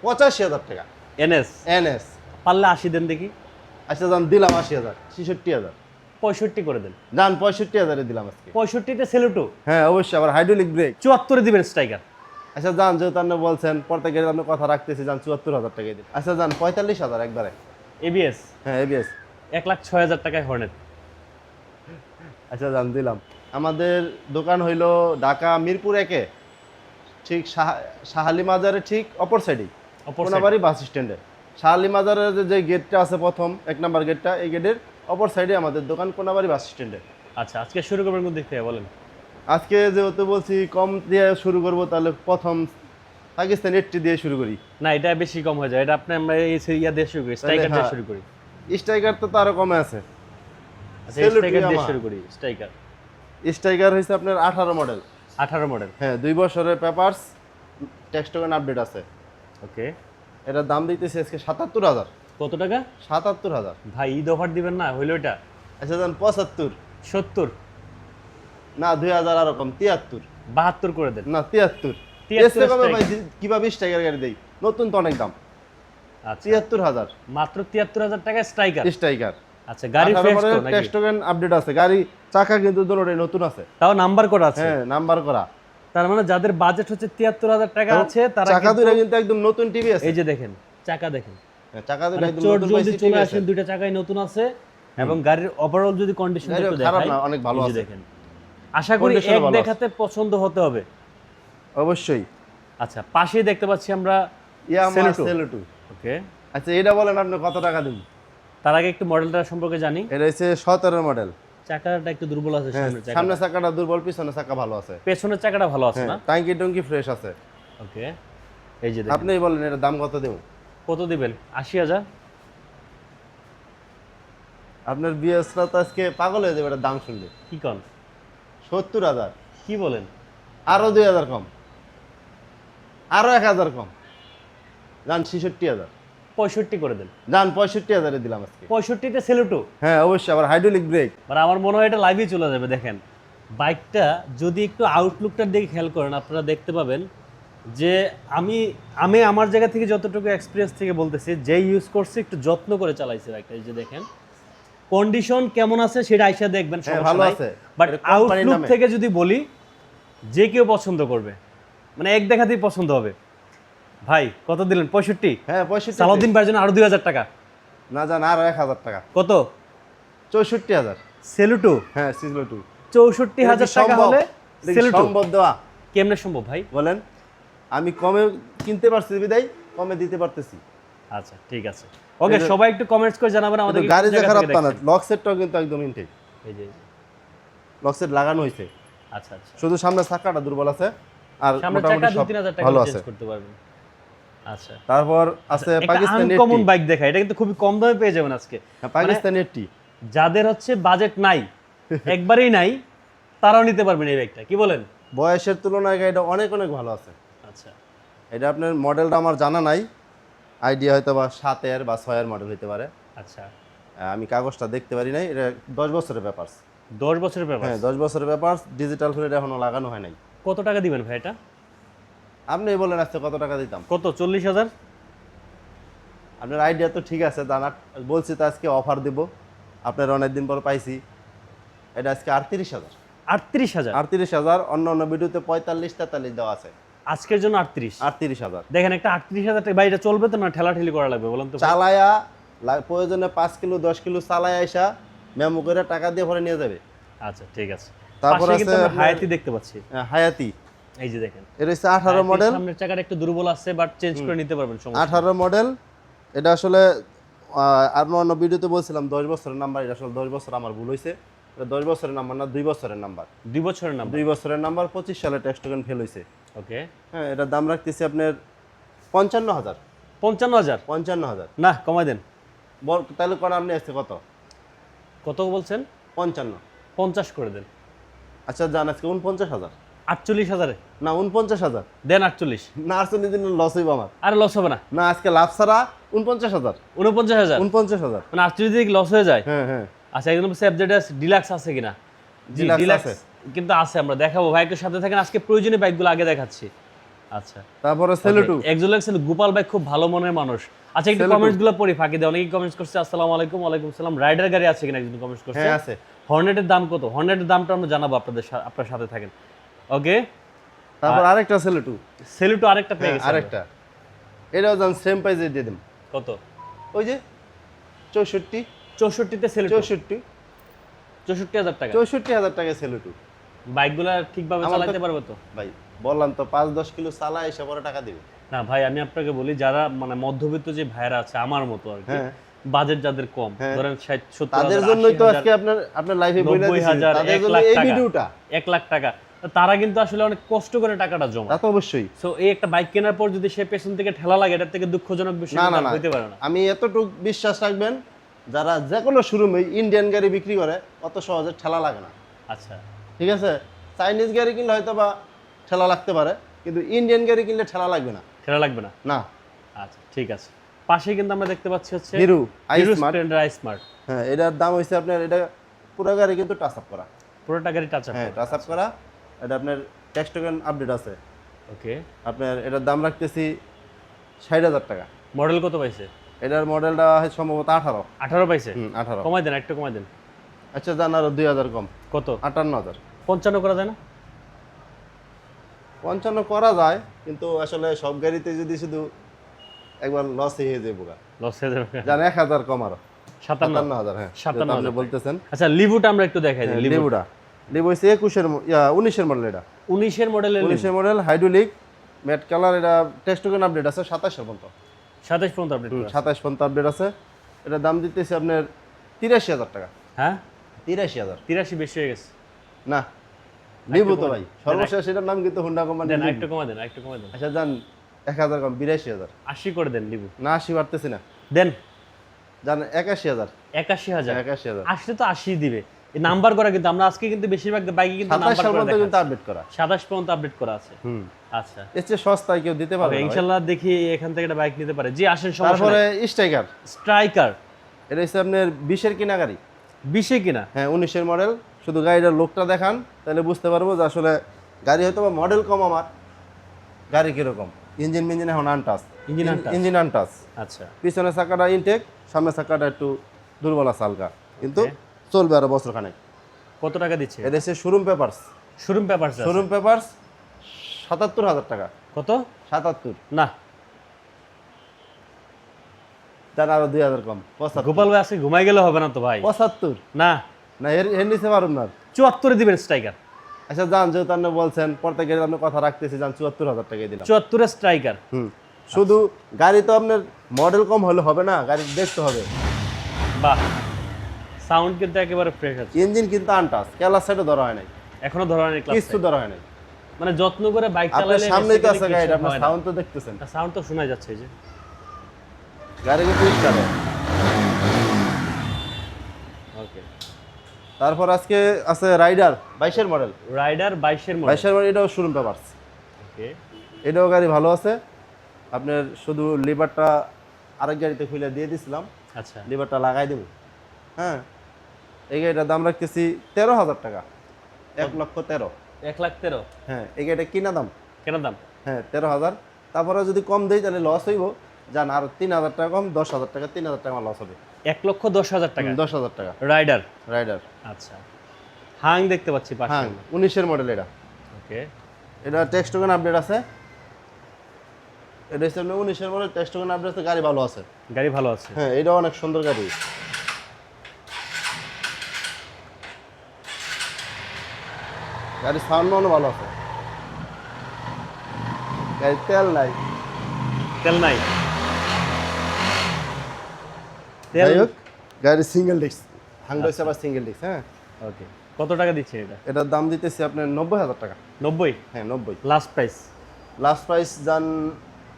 85,000 টাকা। NS NS. পারলে 80 দেন দেখি। আচ্ছা যান, দিলাম 80,000, 66,000। 65 করে দেন। যান 65,000 দিলাম আজকে। 65 তে সেলুটো। হ্যাঁ অবশ্যই, আবার হাইড্রোলিক ব্রেক। 74 দিবেন স্ট্রাইকার। আচ্ছা যান, যেহেতু আপনি বলছেন প্রত্যেকের আপনি কথা রাখতেছি, যান 74,000 টাকা দিন। আচ্ছা যান 45,000 একবারে। এবিএস হ্যাঁ এবিএস। 1,06,000 টাকায় হর্নেট। আচ্ছা যান দিলাম। আমাদের দোকান হইলো ঢাকা মিরপুর 1-এ, ঠিক শাহালি মাজারের ঠিক অপর সাইডেই, কোনাবাড়ি বাস স্ট্যান্ডে। শাহালি মাজারের যে গেটটা আছে প্রথম 1 নাম্বার গেটটা, এই গেটের অপর সাইডে আমাদের দোকান, কোনাবাড়ি বাস স্ট্যান্ডে। আচ্ছা আজকে শুরু করবেন কোন দিক থেকে বলেন? আজকে যেহেতু বলছি কম দিয়ে শুরু করব, তাহলে প্রথম পাকিস্তান 80 দিয়ে শুরু করি। না এটা বেশি কম হয়ে যায়, এটা আপনি আমরা এই ইয়া দিয়ে শুরু করি, স্ট্রাইকার দিয়ে শুরু করি। স্ট্রাইকার তো আরো কমে আছে। আচ্ছা স্ট্রাইকার দিয়ে শুরু করি। স্ট্রাইকার হইছে আপনার 18 মডেল। 18 মডেল। হ্যাঁ 2 বছরের পেপারস, টেক্সট টোকেন আপডেট আছে। ওকে। এটার দাম দিতেছে আজকে 77,000। কত টাকা? 77,000। ভাই ঈদ অফার দিবেন না, হইলো এটা? আচ্ছা যান 75। 70 না 2000 আরো কম, 73। 72 করে দেন। না 73। 73 এসে কমে ভাই কিভাবে স্ট্রাইকার গাড়ি দেই? নতুন তো অনেক দাম। আচ্ছা 73,000 মাত্র 73,000 টাকা স্ট্রাইকার। স্ট্রাইকার। আচ্ছা গাড়ি ফ্রেশ তো নাকি? টেক্সট টোকেন আপডেট আছে, গাড়ি চাকা কিন্তু দুটোটাই নতুন আছে। তাও নাম্বার করা আছে। হ্যাঁ নাম্বার করা। তার মানে যাদের বাজেট হচ্ছে 73,000 টাকা আছে তারা চাকা দুটো কিন্তু একদম নতুন টিভি আছে। এই যে দেখেন চাকা দেখেন, হ্যাঁ, চাকা দুটো একদম চোর নতুন যদি পাইছি, চলে ঠিক আসেন আছে। দুইটা চাকাই নতুন আছে এবং গাড়ির ওভারঅল যদি কন্ডিশন গাড়ি একটু খারাপ দেখাই, না, অনেক ভালো এই যে আছে। দেখেন। আশা করি Condition এক ভালো আছে। দেখাতে পছন্দ হতে হবে। অবশ্যই। আচ্ছা পাশেই দেখতে পাচ্ছি আমরা ইয়ামাহা সেলুটো। সেলুটো। ওকে। আচ্ছা এটা বলেন আপনি কত টাকা দিন? তার আগে একটু মডেলটা সম্পর্কে জানি। এটা হচ্ছে 17 মডেল। চাকাটা একটু দুর্বল আছে সামনের চাকা। সামনের চাকাটা দুর্বল, পিছনের চাকা ভালো আছে। পেছনের চাকাটা ভালো আছে না? টাঙ্কি টঙ্কি ফ্রেশ আছে। ওকে। এই যে দেখেন। আপনিই বলেন এর দাম কত দেব? কত দিবেন? 80,000? আপনার বিএসরা তো আজকে পাগল হয়ে যাবে এটার দাম শুনলে। কি কোন? 70,000। কি বলেন? আরো 2,000 কম, আরো 1,000 কম, যান 66,000। 65 করে দেন। যান 65,000 দিলাম আজকে। 65 তে সেলুটো। হ্যাঁ অবশ্যই, আবার হাইড্রোলিক ব্রেক। মানে আমার মনে হয় এটা লাইভে চলে যাবে। দেখেন বাইকটা যদি একটু আউটলুকটার দিকে খেয়াল করেন আপনারা দেখতে পাবেন যে আমি আমি আমার জায়গা থেকে যতটুকু এক্সপিরিয়েন্স থেকে বলতেছি, যে ইউজ করছে একটু যত্ন করে চালাইছে বাইকটা। এই যে দেখেন কন্ডিশন কেমন আছে সেটা আইসা দেখবেন, হ্যাঁ, সমস্যা ভালো নাই। আছে। বাট এটা কোম্পানির আউটলুক নামে। থেকে যদি বলি যে কেউ পছন্দ করবে, মানে এক দেখাতেই পছন্দ হবে। ভাই কত দিলেন? 65? হ্যাঁ 65। সালাউদ্দিন ভাইয়ের জন্য আরো 2,000 টাকা। না যান আরো 1,000 টাকা। কত? 64,000। সেলুটো। হ্যাঁ সিজলটু। 64,000 টাকা হলে সেলুটো। সম্ভব দেওয়া? কেমনে সম্ভব ভাই? বলেন। আমি কমে কিনতে পারছি বিদায় কমে দিতে পারতেছি। আচ্ছা ঠিক আছে। ওকে সবাই একটু কমেন্টস করে জানাবেন আমাদের কিন্তু গাড়ি যে খারাপ তা না, লক সেটটাও কিন্তু একদম ইনটেক। এই যে লক সেট লাগানো হয়েছে। আচ্ছা আচ্ছা। শুধু সামনের চাকাটা দুর্বল আছে, আর সামনের মোটামুটি চাকা সব 2-3,000 টাকা ভালো চেঞ্জ আছে। করতে পারবেন। আচ্ছা। তারপর আছে পাকিস্তানি আনকমন বাইক দেখা, এটা কিন্তু খুবই কম দামে পেয়ে যাবেন আজকে। পাকিস্তানি এটি। যাদের হচ্ছে বাজেট নাই, একবারেই নাই, তারাও নিতে পারবেন এই বাইকটা। কি বলেন? বয়সের তুলনায় গাড়িটা অনেক অনেক ভালো আছে। আচ্ছা। এটা আপনার মডেলটা আমার জানা নাই, আইডিয়া হয়তো বা 7-এর বা 6-এর মডেল হতে পারে। আচ্ছা। আমি কাগজটা দেখতে পারি নাই। এটা 10 বছরের পেপারস। 10 বছরের ব্যাপার। হ্যাঁ 10 বছরের পেপারস, ডিজিটাল প্লেট এখনো লাগানো হয় নাই। কত টাকা দিবেন ভাই এটা? আপনি বলেন আজকে কত টাকা দিতাম? কত? 40,000? আপনার আইডিয়া তো ঠিক আছে, জানা বলছি তো আজকে অফার দিব। আপনার অনেকদিন পর পাইছি। এটা আজকে 38,000। 38,000? 38,000। অন্য অন্য ভিডিওতে 45-43 দেওয়া আছে। আজকের জন্য 38? 38,000। দেখেন একটা 38,000 টাকা বাইরে চলবে তো না, ঠেলাঠেলি করা লাগবে বলেন তো? চালায়া প্রয়োজনে 5 কিলো 10 কিলো চালায়া আইসা মেমো করে টাকা দিয়ে ভরে নিয়ে যাবে। আচ্ছা ঠিক আছে। তারপর পাশে কিন্তু আছে আমরা হায়াতি দেখতে পাচ্ছি। হায়াতি। এই যে দেখেন এর হচ্ছে 18 মডেল। সামনের চাকাটা একটু দুর্বল আছে, বাট চেঞ্জ করে নিতে পারবেন, সমস্যা 18 মডেল। এটা আসলে আর অন্য ভিডিওতে বলছিলাম 10 বছরের নাম্বার। এটা আসলে 10 বছর আমার ভুল হয়েছে। এটা 10 বছরের নাম্বার না, 2 বছরের নাম্বার। 2 বছরের নাম্বার। 2 বছরের নাম্বার, 25 সালে ট্যাক্স টোকেন ফেল হয়েছে। ওকে। হ্যাঁ এটার দাম রাখতেছি আপনার 55,000। 55,000? 55,000 না কমাই দেন। তাহলে কোন আপনি আসছে কত? কত বলছেন? 55। 50 করে দেন। আচ্ছা জান আজকে 49,000। 48,000? না 49,000 দেন 48। না 48 দিন লস হইব আমার। আরে লস হবে না। না আজকে লাভ ছাড়া 49,000। 49,000? 49,000। মানে 48 দিকে লস হয়ে যায়? হ্যাঁ হ্যাঁ। আচ্ছা একদম সেফজেডাস ডিলাক্স আছে কিনা? জি ডিলাক্স ডিলাক্স আছে। কিন্তু আছে, আমরা দেখাবো। ভাই একটু সাথে থাকেন, আজকে প্রয়োজনীয় বাইকগুলো আগে দেখাচ্ছি। আচ্ছা, তারপরে সেলুটু এক্সোলেক্সের গোপাল ভাই খুব ভালো মনের মানুষ। আচ্ছা, একটু কমেন্টস গুলো পড়ি ফাঁকি দিয়ে। অনেকেই কমেন্টস করছে আসসালামু আলাইকুম। ওয়ালাইকুম সালাম। রাইডার গাড়ি আছে কিনা একজন কমেন্টস করছে। হ্যাঁ আছে। হর্নেটের দাম কত? হর্নেটের দামটা আমরা জানাবো আপনার সাথে থাকেন। ওকে, তারপর আরেকটা সেলুটু, সেলুটো আরেকটা পেয়ে গেছে। আরেকটা এটাও জান সেম প্রাইসে দিয়ে দিম। কত? ওই যে 64 64তে সেলুটো 64 64,000 টাকা। 64,000 টাকা সেলুটু। বাইকগুলা ঠিকভাবে আমার তো- চালাতে পারবে তো? ভাই বললাম তো 5-10 কিলো চালায় এসে পরে টাকা দিবে। না ভাই, আমি আপনাকে বলি, যারা মানে মধ্যবিত্ত যে ভাইরা আছে আমার মতো আর কি, হ্যাঁ বাজেট যাদের কম, হ্যাঁ। ধরেন 60-70 তাদের হাজার, জন্যই তো 80,000, আজকে আপনার লাইফে বইলা দিছি 90,000, তাদের 1 জন্য লাখ এই টাকা। ভিডিওটা। 1 লাখ টাকা, তো তারা কিন্তু আসলে অনেক কষ্ট করে টাকাটা তা জমা। তো অবশ্যই। সো এই একটা বাইক কেনার পর যদি সে পেছন থেকে ঠেলা লাগে, এটার থেকে দুঃখজনক বিষয় না না কিন্তু আর না, হইতে পারে না। আমি এতটুকু বিশ্বাস রাখবেন, যারা যে কোনো শোরুমে ইন্ডিয়ান গাড়ি বিক্রি করে অত সহজে ঠেলা লাগে না। আচ্ছা, ঠিক আছে, চাইনিজ গাড়ি কিনলে হয়তো বা ঠেলা লাগতে পারে, কিন্তু ইন্ডিয়ান গাড়ি কিনলে ঠেলা লাগবে না। ঠেলা লাগবে না। না। আচ্ছা, ঠিক আছে। পাশে কিন্তু আমরা দেখতে পাচ্ছি হচ্ছে hero I hero smart. Splendor I smart. হ্যাঁ, এটার দাম হইছে আপনার, এটা পুরো গাড়ি কিন্তু টাচ আপ করা। পুরোটা গাড়ি টাচ আপ। হ্যাঁ, টাচ আপ করা। এটা আপনার টেক্সট টোকেন আপডেট আছে। ওকে, আপনার এটার দাম রাখতেছি 60,000 টাকা। মডেল কত পাইছে? এটার মডেলটা সম্ভবত 18। 18 পাইছে। 18। কমাই দেন, একটু কমাই দেন। আচ্ছা জান, আরো 2,000 কম, কত? 58,000। 55 করা যায় না? 55 করা যায়, কিন্তু আসলে সব গাড়িতে যদি শুধু একবার লস হয়ে যায় বোকা। লস হয়ে যাবে। জান 1,000 কম আরো, 57। 57,000। হ্যাঁ, 57,000 আপনি বলতেছেন। আচ্ছা, লিভুটা আমরা একটু দেখাই দিই। লিভু লিবুটা লিবু হইছে 19-এর মডেল। এটা 19 এর মডেলের 19-এর মডেল, হাইড্রোলিক, ম্যাট কালার। এটা টেক্সট টোকেন আপডেট আছে 27 পর্যন্ত। 27 পর্যন্ত আপডেট করা। 27 পর্যন্ত আপডেট আছে। এটার দাম দিতেছি আপনার 83,000 টাকা। হ্যাঁ, 83,000 83 বেশি হয়ে গেছে। না, লিবু তো কমাই ভাই দেন। সর্বশেষ এটার নাম কিন্তু হুন্ডা কোম্পানি। দেন একটু কমাই দেন, একটু কমাই দেন। আচ্ছা জান 1,000 কম, 82,000। 80 করে দেন লিভু। না 80 পারতেছি না, দেন জান 81,000। 81,000। 81,000। আসলে তো 80 দিবে। এই নাম্বার করা, কিন্তু আমরা আজকে কিন্তু বেশিরভাগ বাইকে কিন্তু 27 নাম্বার সাল করা পর্যন্ত কিন্তু দেখাচ্ছি। আপডেট করা। 27 পর্যন্ত আপডেট করা আছে। আচ্ছা, এর চেয়ে সস্তায় কেউ দিতে পারবে ওকে, না ভাই। ইনশাআল্লাহ দেখি এখান থেকে একটা বাইক নিতে পারে। জি, আসেন, সমস্যা তারপরে নাই। স্ট্রাইকার, স্ট্রাইকার এটা হচ্ছে আপনার 20-এর কিনা গাড়ি। 20 কিনা? হ্যাঁ, 19-এর মডেল। শুধু গাড়িটার লোকটা দেখান, তাহলে বুঝতে পারবো যে আসলে গাড়ি হয়তো বা মডেল কম, আমার গাড়ি কিরকম। ইঞ্জিন মিঞ্জিন এখন untouch, engine untouch. Engine untouch. আচ্ছা, পিছনের চাকাটা ইনটেক, সামনের চাকাটা একটু দুর্বল আছে হালকা, কিন্তু Okay. চলবে আরো বছর খানেক। কত টাকা দিচ্ছে? এটা হচ্ছে showroom papers. Showroom papers. Showroom papers 77,000 টাকা। কত? 77। না, তার আরো 2,000 কম, 75। গোপাল ভাই আজকে ঘুমাই গেলে হবে না তো ভাই। 75 না, না, এর নিচে পারুন না। 74 দিবেন স্ট্রাইকার। আচ্ছা জান, যেহেতু আপনি বলছেন প্রত্যেক গাড়ির আপনি কথা রাখতেছি, জান 74,000 টাকাই দিলাম। 74 এর স্ট্রাইকার। শুধু গাড়ি তো আপনার মডেল কম হলে হবে না, গাড়ি দেখতে হবে। বাহ, সাউন্ড কিন্তু একেবারে ফ্রেশ আছে। ইঞ্জিন কিন্তু আনটাচ, কেলার সাইডে ধরা হয় নাই, এখনো ধরনের ক্লাস কিছু ধরা হয় নাই। মানে যত্ন করে বাইক আপনার চালালে সামনেই তো আছে গাড়িটা, আপনার সাউন্ড তো দেখতেছেন। সাউন্ড তো শোনা যাচ্ছে। এই যে গাড়ি কিন্তু স্টার্ট। ওকে, তারপর আজকে আছে রাইডার 22-এর মডেল। রাইডার 22 এর মডেল। 22-এর মডেল, এটাও শোরুম পেপারস। ওকে, এটাও গাড়ি ভালো আছে। আপনার শুধু লিভারটা আরেক গাড়িতে খুলে দিয়ে দিছিলাম, আচ্ছা, লিভারটা লাগাই দেবো। হ্যাঁ, এই গাড়িটার দাম রাখতেছি 13,000 টাকা। 1,13,000। 1,13,000 হ্যাঁ, এই গাড়িটা কিনা দাম। কেন দাম? হ্যাঁ, 13,000। তারপরে যদি কম দেই তাহলে লস হইব, জান আরো 3,000 টাকা কম, 10,000 টাকা, 3,000 টাকা লস হবে। 1,10,000 টাকা 10,000 টাকা রাইডার। রাইডার। আচ্ছা, হাং দেখতে পাচ্ছি পাশে। হ্যাঁ, 19-এর মডেল এটা। ওকে, এটা টেক্সট টোকেন আপডেট আছে। এটা হচ্ছে 19-এর মডেল, টেক্সট টোকেন আপডেট আছে, গাড়ি ভালো আছে। গাড়ি ভালো আছে। হ্যাঁ, এটা অনেক সুন্দর গাড়ি। গাড়ির সাউন্ড ভালো আছে। গাড়ির তেল নাই। তেল নাই? যাই হোক, গাড়ির সিঙ্গেল ডিস্ক, হান্ড্রেড আবার সিঙ্গেল ডিস্ক। হ্যাঁ, ওকে, কত টাকা দিচ্ছে এটা? এটার দাম দিতেছি আপনার 90,000 টাকা। 90? হ্যাঁ, 90। লাস্ট প্রাইস লাস্ট প্রাইস যান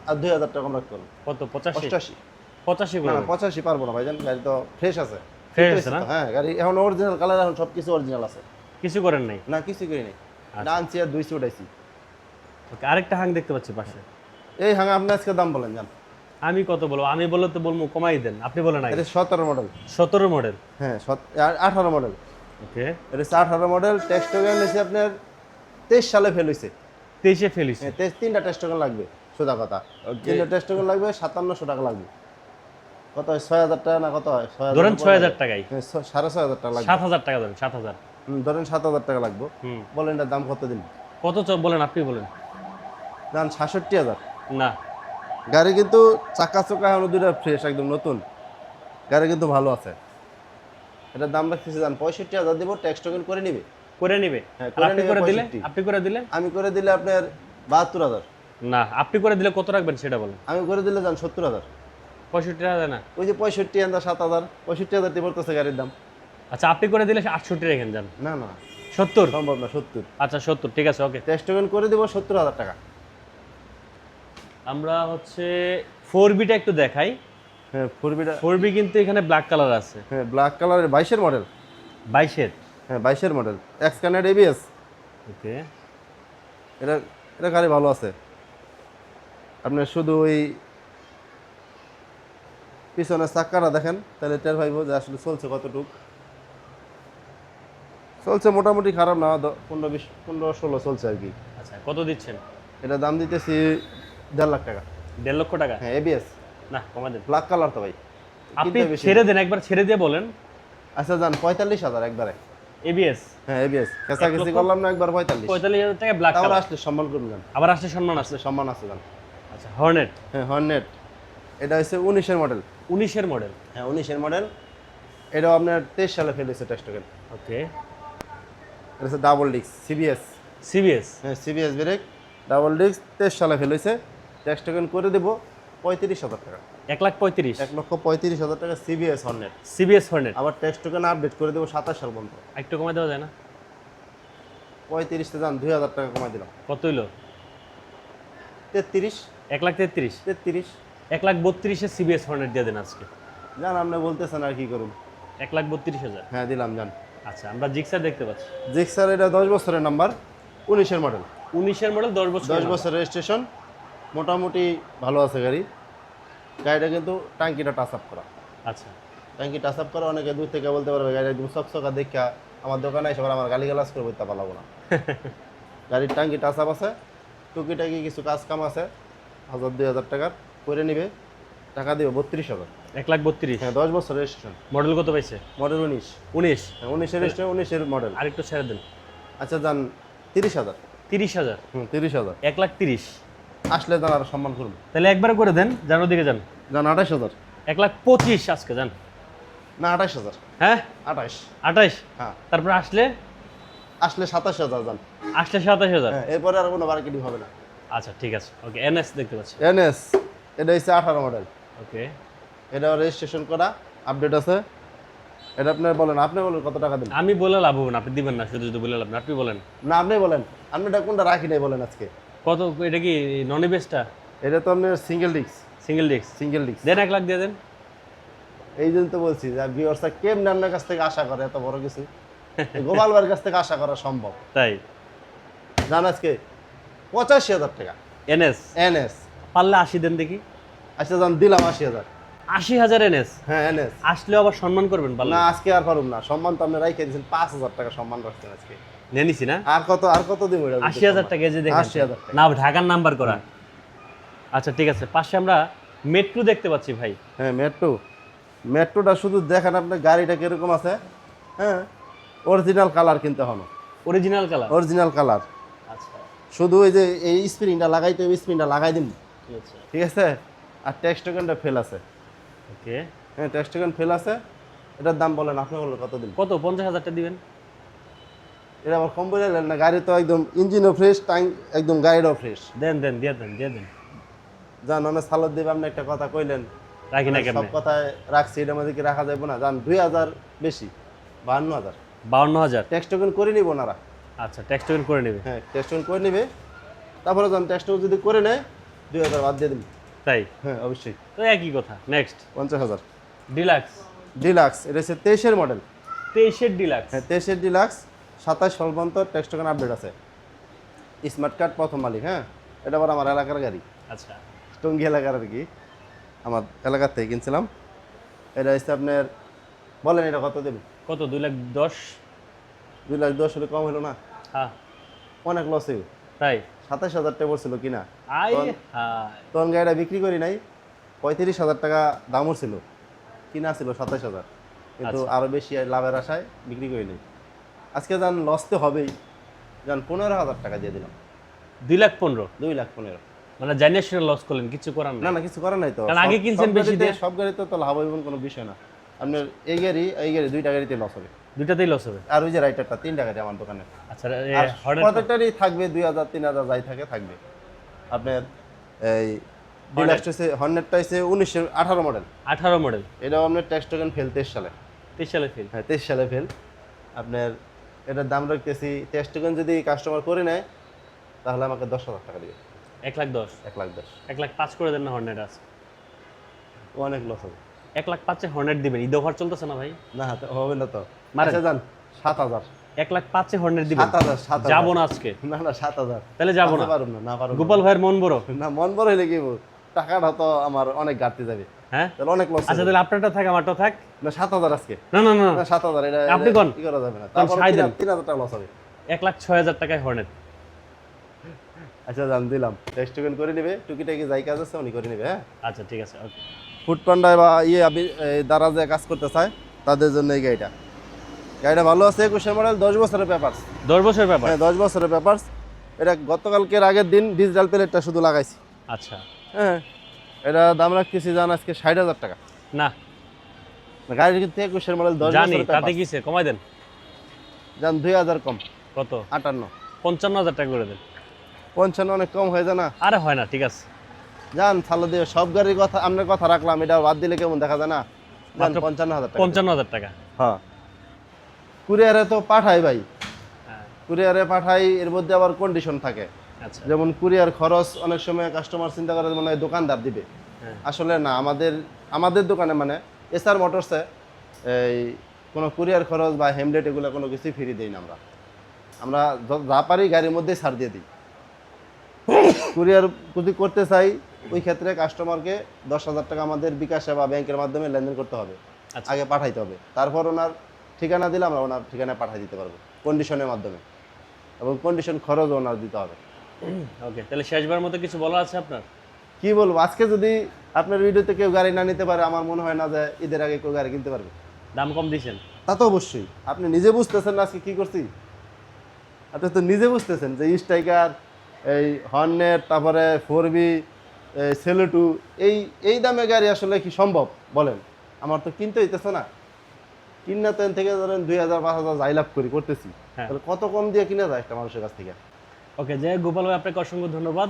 আর 2,000 টাকা কম রাখতে পারবো। কত? 85? 85। 85 না করে? না, 85 পারবো না ভাইজান, গাড়ি তো ফ্রেশ আছে। Fresh আছে না? হ্যাঁ, গাড়ি এখন অরিজিনাল কালার, এখন সব কিছু অরিজিনাল আছে। কিছু করেন নাই? না, কিছু করি নাই। আনছি আর 200 উঠাইছি। ওকে, আরেকটা হাং দেখতে পাচ্ছি পাশে। এই হ্যাঁ, আপনি আজকে দাম বলেন জান। আমি কত বলবো? আমি বললে তো বলবো কমাই দেন, আপনি বলেন আগে। এটা 17 মডেল। 17 মডেল। হ্যাঁ, 18 মডেল। ওকে, এটা 18 মডেল। টেক্সট টোকেন হয়েছে আপনার 23 সালে ফেল হয়েছে। 23-এ ফেল হইছে। হ্যাঁ, তিনটা টেস্ট টোকেন লাগবে, সোজা কথা। তিনটা টেস্ট টোকেন লাগবে, 5700 টাকা লাগবে। কত হয়, 6000 টাকা না কত হয়? 6000 ধরেন 6000 টাকাই, হ্যাঁ, 6500 টাকা লাগবে। 7000 টাকা ধরেন, 7000। ধরেন 7000 টাকা লাগবে। হুম, বলেন এটার দাম কত দিন? কত বলেন, আপনি বলেন। দাম 67000। না, গাড়ি কিন্তু চাকা চোকা এখনো দুইটা ফ্রেশ, একদম নতুন গাড়ি, কিন্তু ভালো আছে। এটার দাম রাখতেছি জান 65000 দিব, ট্যাক্স টোকেন করে নিবে। করে নিবে। হ্যাঁ, আর করে আপনি নিবে করে দিলে, 65। আপনি করে দিলে? আমি করে দিলে আপনার 72000। না, আপনি করে দিলে কত রাখবেন সেটা বলেন। আমি করে দিলে যান 70000। 65 টাকা না? ওই যে 65 আন্দা 7000, 65000 টি বলতেছে গাড়ির দাম। আচ্ছা, আপনি করে দিলে 68 রেখেন যান। না না, 70? সম্ভব না, 70। আচ্ছা 70, ঠিক আছে, ওকে। ট্যাক্স টোকেন করে দিব 70000 টাকা। আমরা হচ্ছে 4B-টা একটু দেখাই। হ্যাঁ, 4B-টা। 4B কিন্তু এখানে ব্ল্যাক কালার আছে। হ্যাঁ, ব্ল্যাক কালারের 22-এর মডেল। 22-এর? হ্যাঁ, 22-এর মডেল, এক্স কানেক্ট এবিএস। ওকে। এটা এটা গাড়ি ভালো আছে। আপনার শুধু ওই পিছনের চাক্কাটা দেখেন, তাহলে টের পাইবো যে আসলে চলছে কতটুক। চলছে মোটামুটি, খারাপ না, 15-20, 15-16 চলছে আর কি। আচ্ছা, কত দিচ্ছেন? এটা দাম দিতেছি 1.5 লাখ টাকা। 1.5 লক্ষ টাকা? হ্যাঁ, এবিএস, না, কমা দেন। ব্ল্যাক কালার তো ভাই। আপনি কিনতে বেশি। ছেড়ে দেন, একবার ছেড়ে দিয়ে বলেন। আচ্ছা যান 45000 একবারে। এবিএস? হ্যাঁ, এবিএস কেঁচাকেচি 1 লক্ষ? করলাম না, একবার 45। 45,000 টাকা ব্ল্যাক তারপর কালার। আসলে সম্মান করবেন যান, আবার আসলে সম্মান আছে। আসলে সম্মান আছে যান। আচ্ছা, হর্নেট? হ্যাঁ, হর্নেট। এটা হচ্ছে 19-এর মডেল। 19-এর মডেল? হ্যাঁ, 19-এর মডেল। এটাও আপনার 23 সালে ফেলেছে ট্যাক্স টোকেন। ওকে। এটা হচ্ছে ডাবল ডিস্ক সিবিএস। সিবিএস? হ্যাঁ, সিবিএস ব্রেক, ডাবল ডিস্ক, 23 সালে ফেলেছে। ট্যাক্স টোকেন করে দেবো 35000 টাকা। 1,35,000? 1,35,000 টাকা সিবিএস হর্নেট। CBS Hornet? আবার ট্যাক্স টোকেন আপডেট করে দেবো 27 সাল পর্যন্ত। একটু কমাই দেওয়া যায় না? 35 তে যান 2000 টাকা কমাই দিলাম। কত হইলো? 33। 1,33,000? 33 1,32,000-এর সিবিএস হর্নেট দিয়ে দেন আজকে। জান, আপনি বলতেছেন আর কি করুন। 1,32,000? হ্যাঁ, দিলাম যান। আচ্ছা, আমরা জিক্সার দেখতে পাচ্ছি। জিক্সার, এটা 10 বছরের নাম্বার, 19-এর মডেল। 19-এর মডেল, 10 বছর? 10 বছর রেজিস্ট্রেশন, মোটামুটি ভালো আছে গাড়ি। গাড়িটা কিন্তু টাঙ্কিটা টাচ আপ করা। আচ্ছা। ট্যাঙ্কি টাচ আপ করা, অনেকে দূর থেকে বলতে পারবে গাড়ি একদম চকচকা দেখা আমার দোকানে এসে আবার আমার গালিগালাজ করে বলতে পারলাম না। গাড়ির ট্যাঙ্কি টাচ আপ আছে, টুকিটাকি কিছু কাজ কাম আছে, 1000-2000 টাকার করে নিবে। টাকা দিবে 32,000। 1,32,000? হ্যাঁ, 10 বছর রেজিস্ট্রেশন। মডেল কত পাইছে? মডেল 19। 19? হ্যাঁ, 19-এর রেজিস্ট্রেশন, 19-এর মডেল। আরেকটু ছেড়ে দেন। আচ্ছা যান 30,000। 30,000? 30,000 1,30,000? আসলে যান আর সম্মান করুন। তাহলে একবার করে দেন, যান ওদিকে যান। যান 28,000। 1,25,000 আজকে যান। না, 28,000। হ্যাঁ, 28। 28? হ্যাঁ, তারপর আসলে? আসলে 27,000 যান। আসলে 27,000? হ্যাঁ, এরপরে আর কোনো মার্কেটিং হবে না। আচ্ছা, ঠিক আছে, ওকে। এনএস দেখতে পাচ্ছি। এনএস, এটা হচ্ছে 18 মডেল। ওকে। এটা রেজিস্ট্রেশন করা, আপডেট আছে। এটা আপনার বলেন, আপনি বলেন কত টাকা দিন। আমি বলে লাভ হবে না, আপনি দিবেন না, শুধু শুধু বলে লাভ না, আপনি বলেন। না, আপনি বলেন, আপনি এটা কোনটা রাখি নাই বলেন আজকে। কত? এটা কি নন এবিএসটা? এটা তো আপনার single disc. Single disc? Single disc দেন, 1 লাখ দিয়ে দেন। এই জন্য তো বলছি যে ভিউয়ার্সরা কেমন আপনার কাছ থেকে আশা করে এত বড় কিছু। এই গোপাল ভাইয়ের কাছ থেকে আশা করা সম্ভব? তাই? জান আজকে 85,000 টাকা এনএস? এনএস। পারলে 80 দেন দেখি। আচ্ছা যান, দিলাম 80,000। 80,000 এনএস? হ্যাঁ, এনএস। আসলে আবার সম্মান করবেন পারলে? না, আজকে আর পারুম না, সম্মান তো আপনি রাইখে দিয়েছেন, 5,000 টাকা সম্মান রাখছেন আজকে। নিয়ে নিছি না? আর কত দিব? 80,000 টাকা যে দেখেন। 80,000 টাকা। না, ঢাকার নাম্বার করা। আচ্ছা, ঠিক আছে। পাশে আমরা মেট্রো দেখতে পাচ্ছি ভাই। হ্যাঁ, মেট্রোটা শুধু দেখেন আপনার গাড়িটা কিরকম আছে। হ্যাঁ, অরিজিনাল কালার কিনতে হবে। Original colour? Original colour. আচ্ছা, শুধু ওই যে এই স্প্রিংটা লাগাইতে, ওই স্প্রিংটা লাগাই দিন, ঠিক আছে, ঠিক আছে। আর ট্যাক্স টোকেনটা ফেল আছে। ওকে। হ্যাঁ, ট্যাক্স টোকেন ফেল আছে। এটার দাম বলেন, আপনি বলেন কত দিন। কত? 50,000 টাকা দিবেন? এটা আবার কম বলে না, গাড়ি তো একদম ইঞ্জিনও ফ্রেশ, ট্যাঙ্ক একদম, গাড়িটাও ফ্রেশ। দেন দেন, দিয়ে দেন, দিয়ে দেন। জান, অনেক সালত দিবে, আপনি একটা কথা কইলেন, রাখি না সব কেমনে? কথায় রাখছি, এটার মধ্যে কি রাখা যাবে না? জান 2,000 বেশি, 52,000। 52,000? ট্যাক্স টোকেন করে নিব ওনারা। আচ্ছা, ট্যাক্স টোকেন করে নেবে? হ্যাঁ, ট্যাক্স টোকেন করে নিবে। তারপরে যান ট্যাক্স টোকেন যদি করে নেয় 2,000 বাদ দিয়ে দিন। তাই? হ্যাঁ, অবশ্যই। তো একই কথা। Next 50,000 deluxe? ডিলাক্স, এটা হচ্ছে 23-এর মডেল। 23-এর ডিলাক্স? হ্যাঁ, 23-এর ডিলাক্স, 27 সাল পর্যন্ত ট্যাক্স টোকেন আপডেট আছে। স্মার্ট কার্ড প্রথম মালিক। হ্যাঁ, এটা আবার আমার এলাকার গাড়ি, আচ্ছা, টঙ্গী এলাকার আর কি, আমার এলাকার থেকে কিনছিলাম। এটা হচ্ছে আপনার, বলেন এটা কত দেবেন? কত? 2,10,000? 2,10,000 হলে কম হলো না? হ্যাঁ। অনেক লসে। তাই? 27,000 টাকা পড়ছিল কিনা। আই তখন- হাই তখন গাড়িটা বিক্রি করি নাই, 35,000 টাকা দামও ছিল, কিনা ছিল 27,000, কিন্তু আচ্ছা। আরো বেশি লাভের আশায় বিক্রি করি নাই। আজকে যান লস তো হবেই, যান 15,000 টাকা দিয়ে দিলাম, 2,15,000 2,15,000। মানে জানিয়ে শুনে লস করলেন, কিছু করার না নাই। না, কিছু করার নাই তো, কারণ আগে সব- কিনছেন সব বেশি গাড়িতে- দিয়ে। সব গাড়িতে তো লাভ হইব কোনো বিষয় না। আপনার এই গাড়ি দুইটা গাড়িতে লস হবে, দুইটাতেই লস হবে। আর ওই যে রাইটারটা 3টা গাড়ি আমার দোকানে। আচ্ছা আর হর্নেট প্রত্যেকটারই থাকবে 2,000 3,000 যাই থাকে থাকবে। আপনার এই ডিলাক্স হচ্ছে হর্নেটটা হচ্ছে 1918 মডেল, 18 মডেল, এটাও আপনার ট্যাক্স টোকেন ফেল 23 সালে। 23 সালে ফিল। হ্যাঁ 23 সালে ফেল। আপনার এটার দাম রাখতেছি, ট্যাক্স টোকেন যদি কাস্টমার করে নেয় তাহলে আমাকে 10,000 টাকা দিবে, 1,10,000, 1,10,000। 1,05,000 করে দেন না হর্নেট আছে। অনেক লস হবে। 1,05,000 হর্নেট দিবেন, ঈদ অফার চলতেছে না ভাই? না হবে না তো। মারেন। আচ্ছা যান 7,000, 1,05,000 হর্নেট দিবেন। 7,000 যাবো না আজকে, না না 7,000 তাহলে যাবো না। পারুন না, না পারুন না। গোপাল ভাইয়ের মন বড়। না মন বড় হইলে কি হইবো? টাকাটা তো আমার অনেক ঘাটতি যাবে, হ্যাঁ তাহলে অনেক লস। আচ্ছা তাহলে আপনারটা থাক, আমারটা থাক। না 7,000 আজকে, না না না, না 7,000 এটা আপনি কোন? কি করা যাবে না, তখন তারপর সাই দেন। 3,000 টাকা লস হবে। 1,06,000 টাকায় হর্নেট। আচ্ছা জান দিলাম, টেস্ট টোকেন করে নেবে, টুকিটাকি যাই কাজ আছে উনি করে নেবে। হ্যাঁ আচ্ছা ঠিক আছে, ওকে। ফুড পান্ডায় বা দারাজে কাজ করতে চায় তাদের জন্য এই গাড়িটা ভালো আছে, 21 মডেল, 10 বছরের পেপারস। 10 বছর ব্যাপার। হ্যাঁ 10 বছরের পেপারস। এটা গতকালকের আগের দিন ডিজিটাল প্লেটটা শুধু লাগাইছি। আচ্ছা হ্যাঁ এটা দাম রাখতেছি জান আজকে 60,000 টাকা। না গাড়ির কিন্তু 21 মডেল, 10 জানি, বছরের তাতে পেপারস। কিসে কমাই দেন। জান 2,000 কম, কত? 58। 55,000 টাকা করে দেন। 55 অনেক কম হয়ে যায় না? আরে হয় না, ঠিক আছে। জান ছালো দিয়ে সব গাড়ির কথা আপনার কথা রাখলাম, এটা বাদ দিলে কেমন দেখা যায় না? জান মাত্র 55,000 টাকা। 55,000 টাকা। হ্যাঁ কুরিয়ারে তো পাঠাই ভাই, হ্যাঁ কুরিয়ারে পাঠাই, এর মধ্যে আবার কন্ডিশন থাকে। আচ্ছা যেমন কুরিয়ার খরচ অনেক সময় কাস্টমার চিন্তা করে মনে হয় দোকানদার দিবে, হ্যাঁ আসলে না। আমাদের দোকানে মানে এসআর মোটরসে এই কোনো কুরিয়ার খরচ বা হেমলেট এগুলো কোনো কিছুই ফ্রি দিই না আমরা। আমরা যা পারি গাড়ির মধ্যেই ছাড় দিয়ে দিই। কুরিয়ার যদি করতে চাই ওই ক্ষেত্রে কাস্টমারকে 10,000 টাকা আমাদের বিকাশে বা ব্যাংকের মাধ্যমে লেনদেন করতে হবে, আচ্ছা আগে পাঠাইতে হবে। তারপর ওনার ঠিকানা দিলে আমরা ওনার ঠিকানায় পাঠিয়ে দিতে পারবো কন্ডিশনের মাধ্যমে, এবং কন্ডিশন খরচও ওনার দিতে হবে। ওকে, তাহলে শেষবার মতো কিছু বলা আছে আপনার? কি বলবো, আজকে যদি আপনার ভিডিওতে কেউ গাড়ি না নিতে পারে, আমার মনে হয় না যে ঈদের আগে কেউ গাড়ি কিনতে পারবে। দাম কম দিয়েছেন। তা তো অবশ্যই, আপনি নিজে বুঝতেছেন না আজকে কি করছি। আপনি তো নিজে বুঝতেছেন যে স্ট্রাইকার, এই হর্নেট, তারপরে 4B, সেলুটু, এই দামে গাড়ি আসলে কি সম্ভব বলেন? আমার তো কিনতে হইতেছে না, কিনা তেন থেকে ধরেন 2,000 5,000 যাই লাভ করতেছি, হ্যাঁ। তাহলে কত কম দিয়ে কিনা যায় একটা মানুষের কাছ থেকে। ওকে, যাই হোক, গোপাল ভাই আপনাকে অসংখ্য ধন্যবাদ।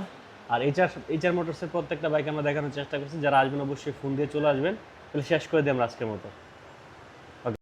আর এইচআর মোটরসের প্রত্যেকটা বাইক আমরা দেখানোর চেষ্টা করছি, যারা আসবেন অবশ্যই ফোন দিয়ে চলে আসবেন। তাহলে শেষ করে দিই আমরা আজকের মতো।